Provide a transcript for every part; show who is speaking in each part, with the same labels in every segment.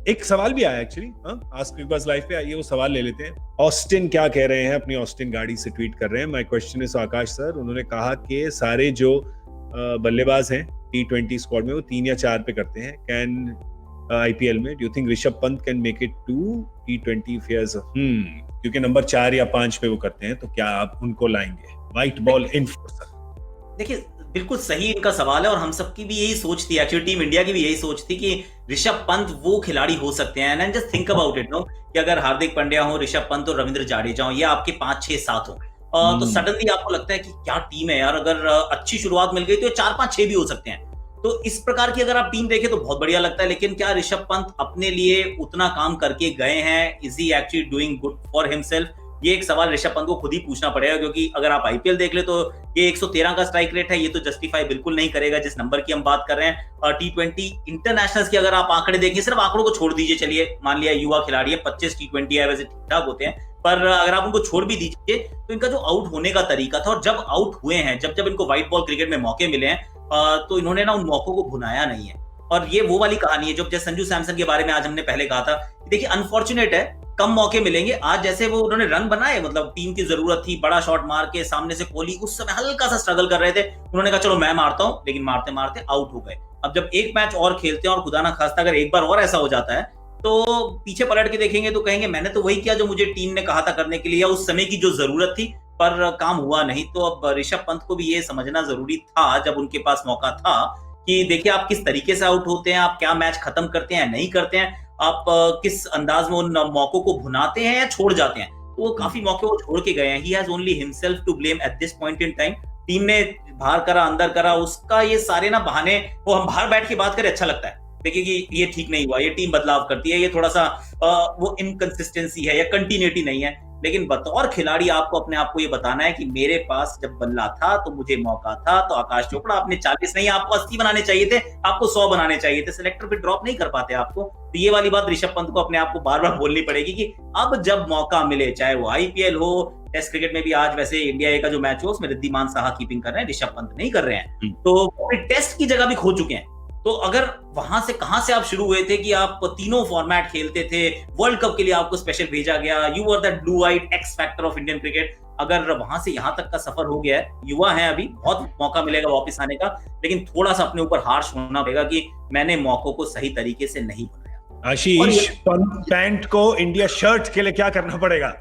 Speaker 1: एक सवाल भी आया एक्चुअली, आस्क क्रिक बाज लाइव पे आइए वो सवाल ले लेते हैं। ऑस्टिन क्या कह रहे हैं, अपनी ऑस्टिन गाड़ी से ट्वीट कर रहे हैं। My question is Akash sir, उन्होंने कहा कि सारे जो बल्लेबाज हैं T20 स्क्वाड में वो 3 या 4 पे करते हैं कैन आईपीएल में। Do you think Rishabh Pant can make it to T20 फेयर्स? क्योंकि नंबर 4 या 5 पे वो करते हैं, तो क्या आप उनको लाएंगे? White ball enforcer.
Speaker 2: देखिए बिल्कुल सही इनका सवाल है और हम सबकी भी यही सोच थी, एक्चुअली टीम इंडिया की भी यही सोच थी कि ऋषभ पंत वो खिलाड़ी हो सकते हैं। And just think about it no कि अगर हार्दिक पांड्या हो, ऋषभ पंत और रविंद्र जाडेजा हो, ये आपके 5 6 7 हो, तो सडनली आपको लगता है कि क्या टीम है यार, अगर अच्छी शुरुआत मिल गई तो 4 5 6 भी हो सकते हैं। तो इस प्रकार की अगर आप टीम देखें तो बहुत बढ़िया लगता है। लेकिन क्या ऋषभ पंत अपने लिए उतना काम करके गए हैं? Is he actually doing good for himself? ये एक सवाल ऋषभ पंत को खुद ही पूछना पड़ेगा, क्योंकि अगर आप आईपीएल देख ले तो ये 113 का स्ट्राइक रेट है, ये तो जस्टिफाई बिल्कुल नहीं करेगा जिस नंबर की हम बात कर रहे हैं। T20 इंटरनेशनल्स की अगर आप आंकड़े देखें, सिर्फ आंकड़ों को छोड़ दीजिए, चलिए मान लिया युवा खिलाड़ी है, 25 T20 है, वैसे ठीक ठाक होते हैं, पर अगर आप उनको छोड़ भी दीजिए तो इनका जो आउट होने का तरीका था, और जब आउट हुए हैं, जब इनको व्हाइट बॉल क्रिकेट में मौके मिले हैं, तो इन्होंने ना उन मौकों को भुनाया नहीं है। और ये वो वाली कहानी है जो जैसे संजू सैमसन के बारे में आज हमने पहले कहा था, देखिए अनफॉर्चुनेट है, कम मौके मिलेंगे। आज जैसे वो उन्होंने रन बनाए, मतलब टीम की जरूरत थी, बड़ा शॉट मार के सामने से कोहली उस समय हल्का सा स्ट्रगल कर रहे थे, उन्होंने कहा चलो मैं मारता हूं, लेकिन मारते मारते आउट हो गए। अब जब एक मैच और खेलते हैं और खुदा ना खास्ता अगर एक बार और ऐसा हो जाता है, तो पीछे पलट के देखेंगे तो कहेंगे मैंने तो वही किया जो मुझे टीम ने कहा था करने के लिए, उस समय की जो जरूरत थी, पर काम हुआ नहीं। तो अब ऋषभ पंत को भी ये समझना जरूरी था जब उनके पास मौका था कि देखिए आप किस तरीके से आउट होते हैं, आप क्या मैच खत्म करते हैं नहीं करते हैं, आप किस अंदाज में उन मौकों को भुनाते हैं या छोड़ जाते हैं। तो वो काफी मौके वो छोड़ के गए हैं। He has only himself to blame at this point in time. Team ने बाहर करा, अंदर करा, उसका ये सारे ना बहाने, वो हम बाहर बैठ के बात करें अच्छा लगता है, देखिए कि ये ठीक नहीं हुआ, ये टीम बदलाव करती है, ये थोड़ा सा वो इनकंसिस्टेंसी है या कंटिन्यूटी नहीं है। लेकिन बतौर खिलाड़ी आपको अपने आप को ये बताना है कि मेरे पास जब बल्ला था तो मुझे मौका था। तो आकाश चोपड़ा, आपने 40 नहीं, आपको 80 बनाने चाहिए थे, आपको 100 बनाने चाहिए थे, सिलेक्टर पे ड्रॉप नहीं कर पाते आपको। तो ये वाली बात ऋषभ पंत को अपने आप को बार बार बोलनी पड़ेगी कि अब जब मौका मिले, चाहे वो आईपीएल हो, टेस्ट क्रिकेट में भी आज वैसे इंडिया ए का जो मैच हो उसमें रिद्धिमान साहा कीपिंग कर रहे हैं, ऋषभ पंत नहीं कर रहे हैं, तो टेस्ट की जगह भी खो चुके हैं। तो अगर वहां से कहां से आप शुरू हुए थे कि आप तीनों फॉर्मेट खेलते थे, वर्ल्ड कप के लिए आपको स्पेशल भेजा गया, you are that blue eyed X factor of Indian cricket, अगर वहां से यहां तक का सफर हो गया है, युवा है अभी, बहुत मौका मिलेगा वापस आने का, लेकिन थोड़ा सा अपने ऊपर हार्श होना पड़ेगा कि मैंने मौकों को सही तरीके से नहीं बनाया।
Speaker 1: आशीष, पैंट को इंडिया शर्ट के लिए क्या करना पड़ेगा?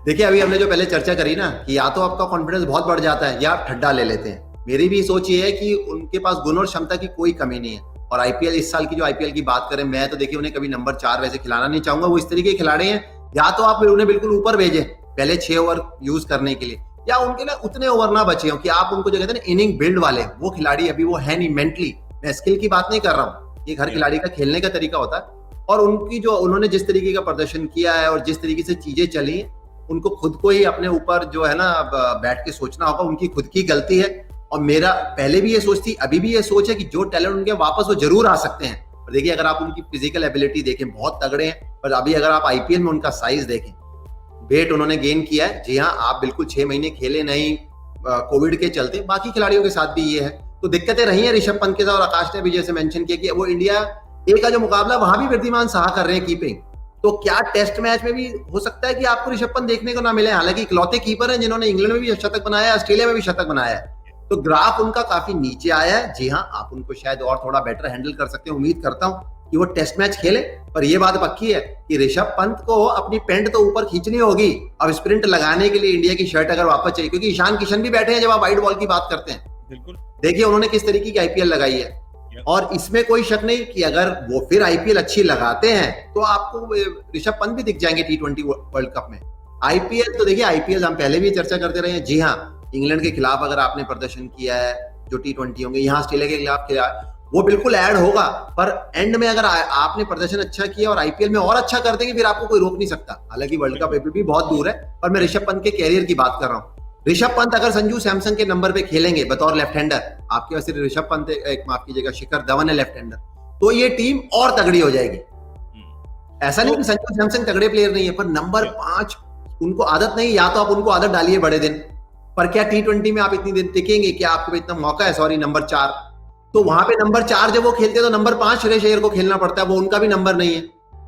Speaker 3: देखिए अभी हमने जो पहले चर्चा करी ना कि या तो आपका कॉन्फिडेंस बहुत बढ़ जाता है या आप ठड्डा ले लेते हैं। मेरी भी सोच ये है कि उनके पास गुण और क्षमता की कोई कमी नहीं है। और आईपीएल, इस साल की जो आईपीएल की बात करें, मैं तो देखिए उन्हें कभी नंबर 4 वैसे खिलाना नहीं चाहूंगा। वो इस तरीके के खिलाड़ी हैं, या तो आप उन्हें बिल्कुल ऊपर भेजें पहले 6 ओवर यूज करने के लिए, या उनके लिए उतने ओवर ना बचे हो कि आप उनको जो कहते हैं ना इनिंग बिल्ड वाले, वो खिलाड़ी अभी वो है नहीं मेंटली। मैं स्किल की बात नहीं कर रहा हूँ, ये हर खिलाड़ी का खेलने का तरीका होता है। और उनकी जो उन्होंने जिस तरीके का प्रदर्शन किया है और जिस तरीके से चीजें चली, उनको खुद को ही अपने ऊपर जो है ना बैठ के सोचना होगा, उनकी खुद की गलती है। और मेरा पहले भी ये सोच थी, अभी भी ये सोच है कि जो टैलेंट उनके वापस वो जरूर आ सकते हैं। और देखिए अगर आप उनकी फिजिकल एबिलिटी देखें, बहुत तगड़े हैं। पर अभी अगर आप आईपीएल में उनका साइज देखें, वेट उन्होंने गेन किया है। जी हाँ, आप बिल्कुल 6 महीने खेले नहीं कोविड के चलते, बाकी खिलाड़ियों के साथ भी ये है। तो दिक्कतें रही हैं ऋषभ पंत के साथ। और आकाश ने भी जैसे मेंशन किया कि वो इंडिया ए का जो मुकाबला वहां भी वृद्धिमान साहा कर रहे हैं कीपिंग। तो क्या टेस्ट मैच में भी हो सकता है कि आपको ऋषभ पंत देखने को ना मिले? हालांकि इकलौते कीपर हैं जिन्होंने इंग्लैंड में भी शतक बनाया है, ऑस्ट्रेलिया में भी शतक बनाया है। तो ग्राफ उनका काफी नीचे आया है। जी हाँ, आप उनको शायद और थोड़ा बेटर हैंडल कर सकते हैं। उम्मीद करता हूं कि वो टेस्ट मैच खेले। पर यह बात पक्की है कि ऋषभ पंत को अपनी पैंट तो ऊपर खींचनी होगी अब स्प्रिंट लगाने के लिए इंडिया की शर्ट अगर वापस चाहिए, क्योंकि ईशान किशन भी बैठे हैं जब आप वाइड बॉल की बात करते हैं। बिल्कुल देखिए उन्होंने किस तरीके की आईपीएल लगाई है। और इसमें कोई शक नहीं कि अगर वो फिर आईपीएल अच्छी लगाते हैं तो आपको ऋषभ पंत भी दिख जाएंगे T20 वर्ल्ड कप में। आईपीएल तो देखिए, आईपीएल हम पहले भी चर्चा करते रहे हैं। जी हाँ, इंग्लैंड के खिलाफ अगर आपने प्रदर्शन किया है, जो T20 होंगे, यहाँ ऑस्ट्रेलिया के खिलाफ किया, वो बिल्कुल ऐड होगा। पर एंड में अगर आपने प्रदर्शन अच्छा किया और आईपीएल में और अच्छा कर देंगे, फिर आपको कोई रोक नहीं सकता। हालांकि वर्ल्ड कप भी बहुत दूर है, पर मैं ऋषभ पंत के कैरियर की बात कर रहा हूँ। ऋषभ पंत अगर संजू सैमसन के नंबर पे खेलेंगे बतौर लेफ्ट हैंडर, आपके पास ऋषभ पंत, एक माफ कीजिएगा, शिखर धवन है लेफ्ट हैंडर, तो ये टीम और तगड़ी हो जाएगी। ऐसा नहीं कि संजू सैमसन तगड़े प्लेयर नहीं है, पर नंबर 5 उनको आदत नहीं। या तो आप उनको आदत डालिए बड़े दिन, पर क्या T20 में आप इतनी दिन टिकेंगे? क्या आपको इतना मौका है? सॉरी, नंबर 4, तो वहां पे नंबर 4 जब वो खेलते हैं तो नंबर 5 सुरेश अय्यर को खेलना पड़ता है, वो उनका भी नंबर नहीं है।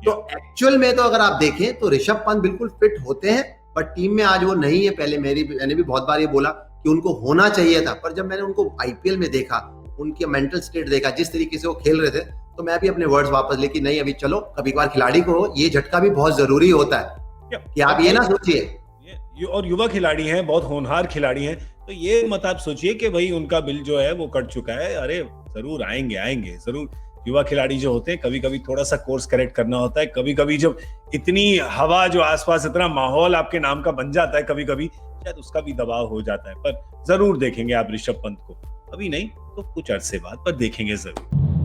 Speaker 3: तो एक्चुअल में तो अगर आप देखें तो ऋषभ पंत बिल्कुल फिट होते हैं, पर टीम में आज वो नहीं है। पहले मैंने भी बहुत बार ये बोला कि उनको होना चाहिए था, पर जब मैंने उनको आईपीएल में देखा, उनके मेंटल स्टेट देखा, जिस तरीके से वो खेल रहे थे, तो मैं भी अपने वर्ड्स वापस लेके नहीं, अभी चलो, कभी कभार खिलाड़ी को ये झटका भी बहुत जरूरी होता है कि आप ये ना सोचिए।
Speaker 1: और युवा खिलाड़ी हैं, बहुत होनहार खिलाड़ी हैं, तो ये मत आप सोचिए कि भाई उनका बिल जो है वो कट चुका है। अरे जरूर आएंगे जरूर। युवा खिलाड़ी जो होते हैं, कभी कभी थोड़ा सा कोर्स करेक्ट करना होता है, कभी कभी जब इतनी हवा जो आसपास, इतना माहौल आपके नाम का बन जाता है, कभी कभी शायद उसका भी दबाव हो जाता है। पर जरूर देखेंगे आप ऋषभ पंत को, अभी नहीं तो कुछ अरसे बाद, पर देखेंगे जरूर।